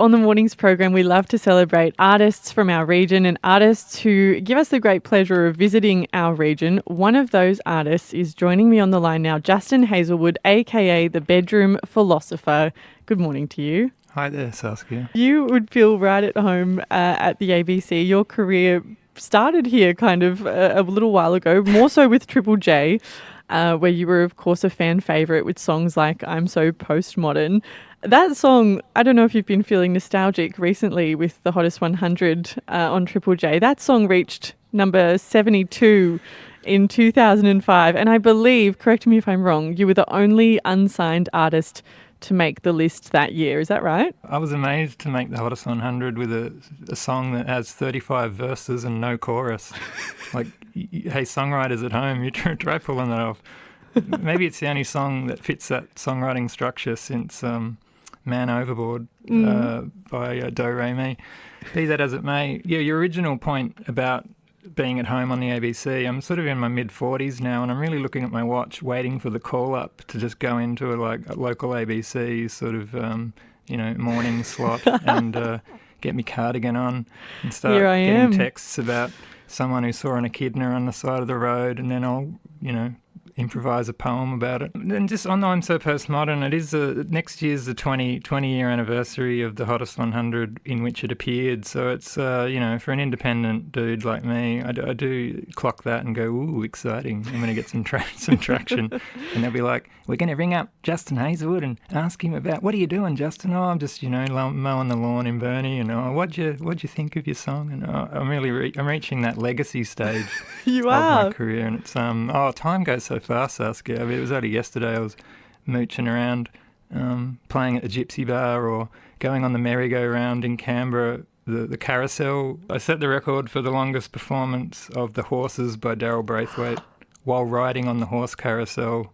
On the mornings program, we love to celebrate artists from our region and artists who give us the great pleasure of visiting our region. One of those artists is joining me on the line now, Justin Heazlewood, aka the Bedroom Philosopher. Good morning to you. Hi there, Saskia. You would feel right at home at the ABC. Your career started here kind of a little while ago, more so with Triple J, where you were, of course, a fan favourite with songs like I'm So Postmodern. That song, I don't know if you've been feeling nostalgic recently with the Hottest 100 on Triple J. That song reached number 72 in 2005. And I believe, correct me if I'm wrong, you were the only unsigned artist to make the list that year. Is that right? I was amazed to make the Hottest 100 with a song that has 35 verses and no chorus. Like, hey, songwriters at home, you try pulling that off. Maybe it's the only song that fits that songwriting structure since Man Overboard by Do Re Mi. Be that as it may, yeah, your original point about being at home on the ABC, I'm sort of in my mid-40s now, and I'm really looking at my watch, waiting for the call-up to just go into a local ABC sort of, morning slot and get me cardigan on and start getting texts about someone who saw an echidna on the side of the road, and then I'll, improvise a poem about it. And just on I'm So Postmodern, it is next year's the 20-year anniversary of the Hottest 100 in which it appeared. So it's, for an independent dude like me, I do clock that and go, ooh, exciting. I'm going to get some traction. And they'll be like, we're going to ring up Justin Heazlewood and ask him about, what are you doing, Justin? Oh, I'm just, mowing the lawn in Burnie. And what'd you think of your song? And I'm really I'm reaching that legacy stage of my career. And it's, time goes so fast, Saskia. I mean, it was only yesterday I was mooching around, playing at the Gypsy Bar or going on the merry-go-round in Canberra, the carousel. I set the record for the longest performance of The Horses by Daryl Braithwaite while riding on the horse carousel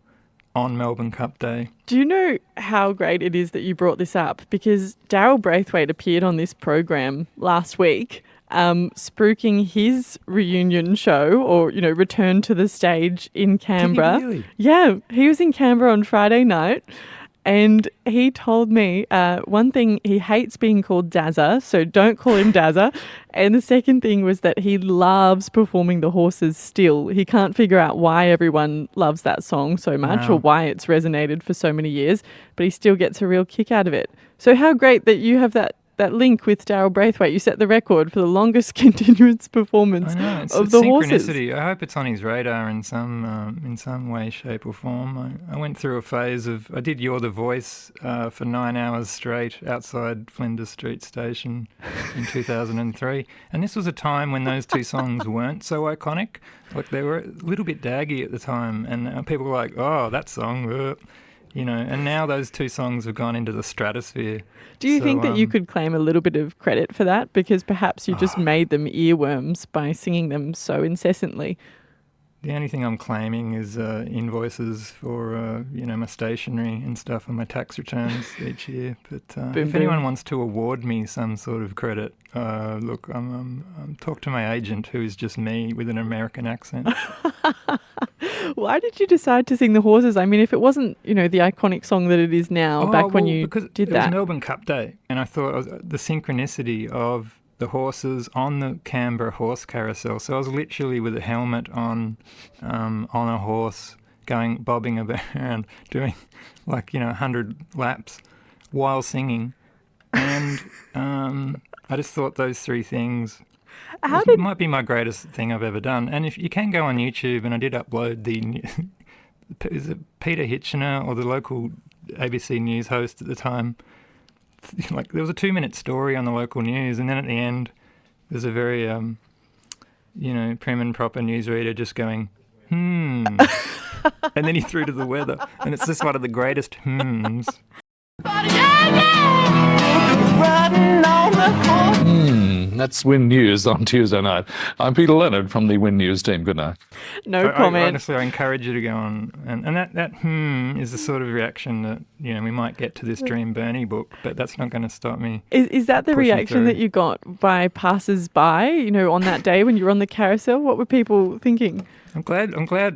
on Melbourne Cup Day. Do you know how great it is that you brought this up? Because Daryl Braithwaite appeared on this program last week, spruiking his reunion show or, return to the stage in Canberra. Did he really? Yeah, he was in Canberra on Friday night and he told me one thing, he hates being called Dazza, so don't call him Dazza. And the second thing was that he loves performing The Horses still. He can't figure out why everyone loves that song so much or why it's resonated for so many years, but he still gets a real kick out of it. So how great that you have that link with Daryl Braithwaite. You set the record for the longest continuous performance of The Horses. I hope it's on his radar in some way, shape or form. I went through a phase of, I did You're the Voice for 9 hours straight outside Flinders Street Station in 2003. And this was a time when those two songs weren't so iconic. Like, they were a little bit daggy at the time. And people were like, oh, that song, and now those two songs have gone into the stratosphere. Do you think that you could claim a little bit of credit for that? Because perhaps you just made them earworms by singing them so incessantly. The only thing I'm claiming is invoices for, my stationery and stuff on my tax returns each year. But if anyone wants to award me some sort of credit, look, I'm talk to my agent, who is just me with an American accent. Why did you decide to sing The Horses? I mean, if it wasn't, the iconic song that it is now, when you did that. It was Melbourne Cup Day, and I thought the synchronicity of The Horses on the Canberra horse carousel. So I was literally with a helmet on a horse, bobbing around, doing 100 laps while singing. And I just thought those three things might be my greatest thing I've ever done. And if you can go on YouTube, and I did upload is it Peter Hitchener, or the local ABC News host at the time, there was a 2-minute story on the local news, and then at the end there's a very prim and proper newsreader just going, and then he threw to the weather, and it's just one of the greatest hymns. That's That's Win News on Tuesday night. I'm Peter Leonard from the Win News team. Good night. No comment. Honestly, I encourage you to go on. And that is the sort of reaction that, we might get to this Dream Burnie book, but that's not going to stop me. Is that the reaction that you got by passers-by, on that day when you were on the carousel? What were people thinking? I'm glad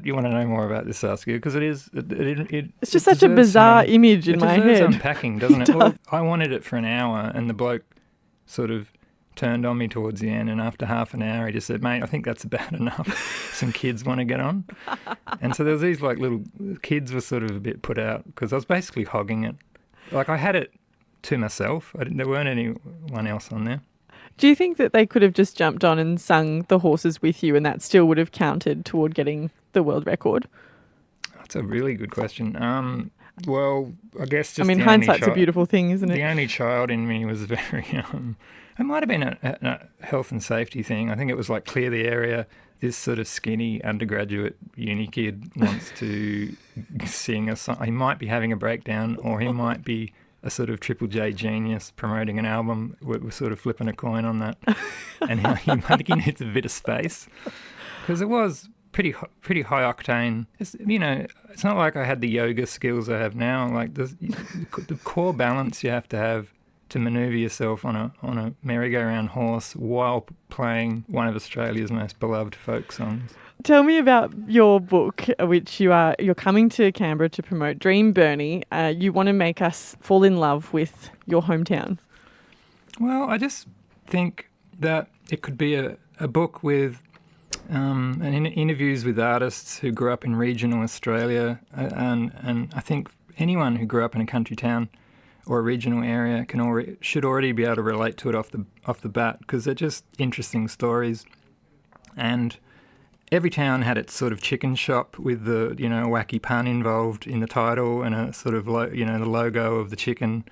you want to know more about this, Saskia, because it's just such a bizarre image in my head. It deserves unpacking, doesn't it? Well, I wanted it for an hour, and the bloke sort of turned on me towards the end, and after half an hour he just said, "Mate, I think that's about enough. Some kids want to get on." And so there was these little kids were sort of a bit put out because I was basically hogging it. I had it to myself. There weren't anyone else on there. Do you think that they could have just jumped on and sung The Horses with you and that still would have counted toward getting the world record? That's a really good question. Well, I guess just hindsight's a beautiful thing, isn't it? The only child in me was very... it might have been a health and safety thing. I think it was clear the area. This sort of skinny undergraduate uni kid wants to sing a song. He might be having a breakdown, or he might be a sort of Triple J genius promoting an album. We're sort of flipping a coin on that. And I think he needs a bit of space. Because it was pretty high octane. It's not like I had the yoga skills I have now. The core balance you have to manoeuvre yourself on a merry-go-round horse while playing one of Australia's most beloved folk songs. Tell me about your book, which you're coming to Canberra to promote, Dream Burnie. You want to make us fall in love with your hometown. Well, I just think that it could be a book with interviews with artists who grew up in regional Australia, and I think anyone who grew up in a country town or a regional area should already be able to relate to it off the bat, because they're just interesting stories. And every town had its sort of chicken shop with the wacky pun involved in the title, and a sort of the logo of the chicken,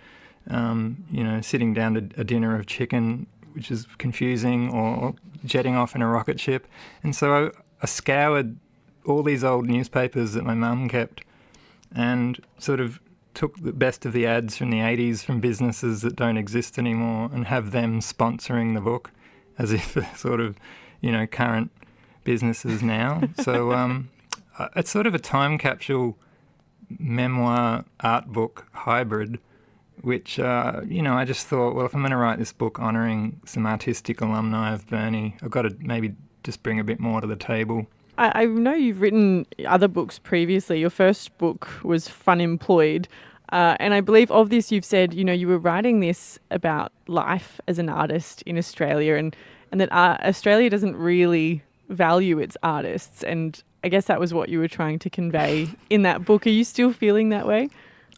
sitting down to a dinner of chicken, which is confusing, or jetting off in a rocket ship. And so I scoured all these old newspapers that my mum kept and sort of took the best of the ads from the 80s from businesses that don't exist anymore and have them sponsoring the book as if they're sort of, current businesses now. So it's sort of a time capsule memoir art book hybrid, which, I just thought, well, if I'm going to write this book honouring some artistic alumni of Burnie, I've got to maybe just bring a bit more to the table. I know you've written other books previously. Your first book was Fun Employed. And I believe of this you've said, you were writing this about life as an artist in Australia and that Australia doesn't really value its artists. And I guess that was what you were trying to convey in that book. Are you still feeling that way?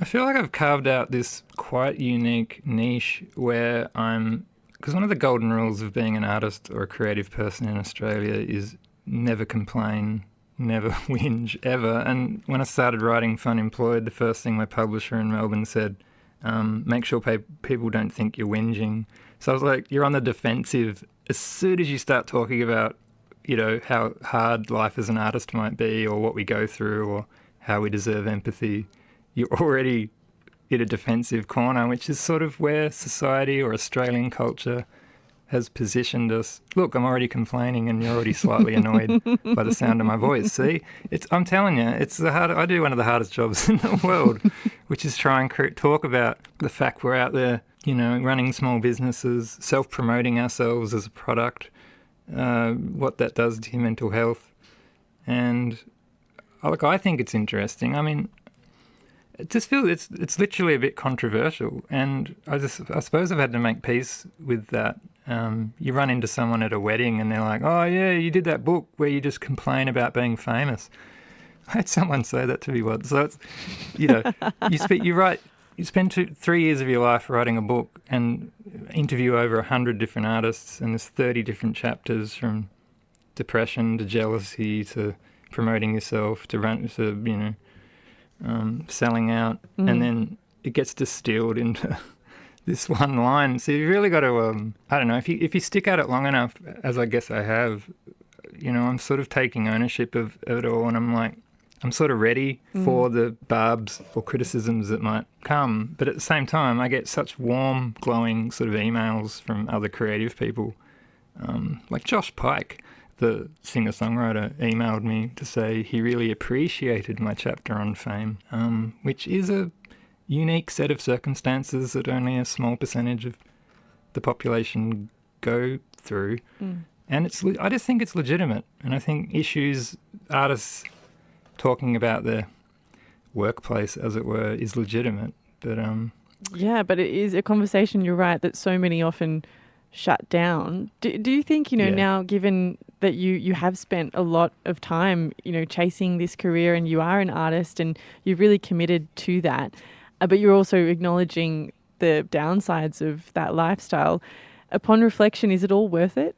I feel like I've carved out this quite unique niche where because one of the golden rules of being an artist or a creative person in Australia is never complain, never whinge, ever. And when I started writing Fun Employed, the first thing my publisher in Melbourne said, make sure people don't think you're whinging. So I was like, you're on the defensive. As soon as you start talking about, how hard life as an artist might be, or what we go through, or how we deserve empathy, you're already in a defensive corner, which is sort of where society or Australian culture has positioned us. Look, I'm already complaining and you're already slightly annoyed by the sound of my voice. See, I'm telling you, I do one of the hardest jobs in the world, which is try and talk about the fact we're out there, running small businesses, self-promoting ourselves as a product, what that does to your mental health. And look, I think it's interesting. I mean, I just feel it's literally a bit controversial, and I suppose I've had to make peace with that. You run into someone at a wedding and they're like, "Oh yeah, you did that book where you just complain about being famous." I had someone say that to me once. So it's, you spend 3 years of your life writing a book and interview over 100 different artists, and there's 30 different chapters from depression to jealousy to promoting yourself to selling out, and then it gets distilled into this one line. So you really got to, I don't know, if you stick at it long enough, as I guess I have, I'm sort of taking ownership of it all, and I'm sort of ready for the barbs or criticisms that might come. But at the same time, I get such warm, glowing sort of emails from other creative people Like Josh Pike, the singer-songwriter, emailed me to say he really appreciated my chapter on fame, which is a unique set of circumstances that only a small percentage of the population go through. And I just think it's legitimate. And I think artists talking about their workplace, as it were, is legitimate. But yeah, but it is a conversation, you're right, that so many often shut down. Do you think, now, given that you have spent a lot of time, chasing this career, and you are an artist and you've really committed to that, but you're also acknowledging the downsides of that lifestyle, upon reflection, is it all worth it?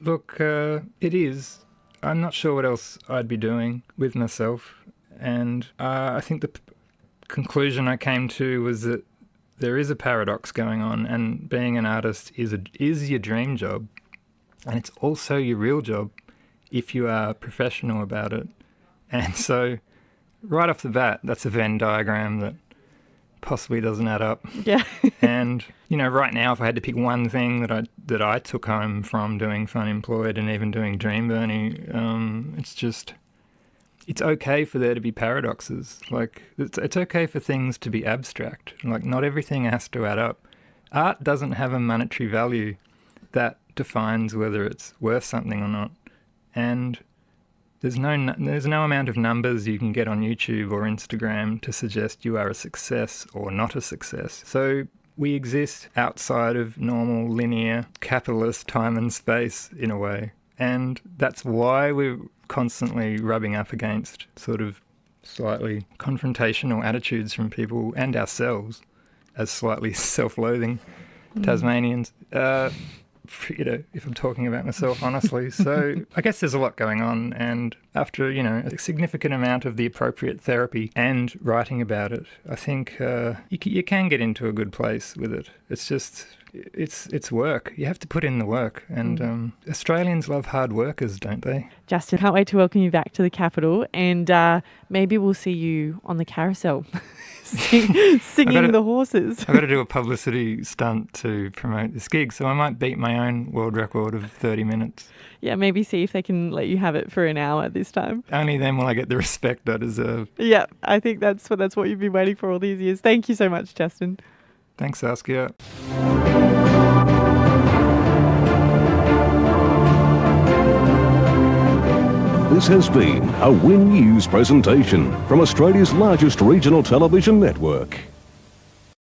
Look, it is. I'm not sure what else I'd be doing with myself. And I think the conclusion I came to was that there is a paradox going on, and being an artist is your dream job, and it's also your real job if you are professional about it. And so right off the bat, that's a Venn diagram that possibly doesn't add up. Yeah. And, right now, if I had to pick one thing that I took home from doing Fun Employed and even doing Dream Burnie, it's okay for there to be paradoxes. Like, it's okay for things to be abstract. Like, not everything has to add up. Art doesn't have a monetary value that defines whether it's worth something or not. And there's no amount of numbers you can get on YouTube or Instagram to suggest you are a success or not a success. So we exist outside of normal linear capitalist time and space in a way. And that's why we're constantly rubbing up against sort of slightly confrontational attitudes from people and ourselves as slightly self-loathing Tasmanians. If I'm talking about myself, honestly. So I guess there's a lot going on, and after, a significant amount of the appropriate therapy and writing about it, I think you can get into a good place with it. It's just, it's work. You have to put in the work, and Australians love hard workers, don't they? Justin, can't wait to welcome you back to the capital, and maybe we'll see you on the carousel. Singing the horses. I've got to do a publicity stunt to promote this gig, so I might beat my own world record of 30 minutes. Yeah, maybe see if they can let you have it for an hour this time. Only then will I get the respect I deserve. Yeah, I think that's what you've been waiting for all these years. Thank you so much, Justin. Thanks, Saskia. This has been a Win News presentation from Australia's largest regional television network.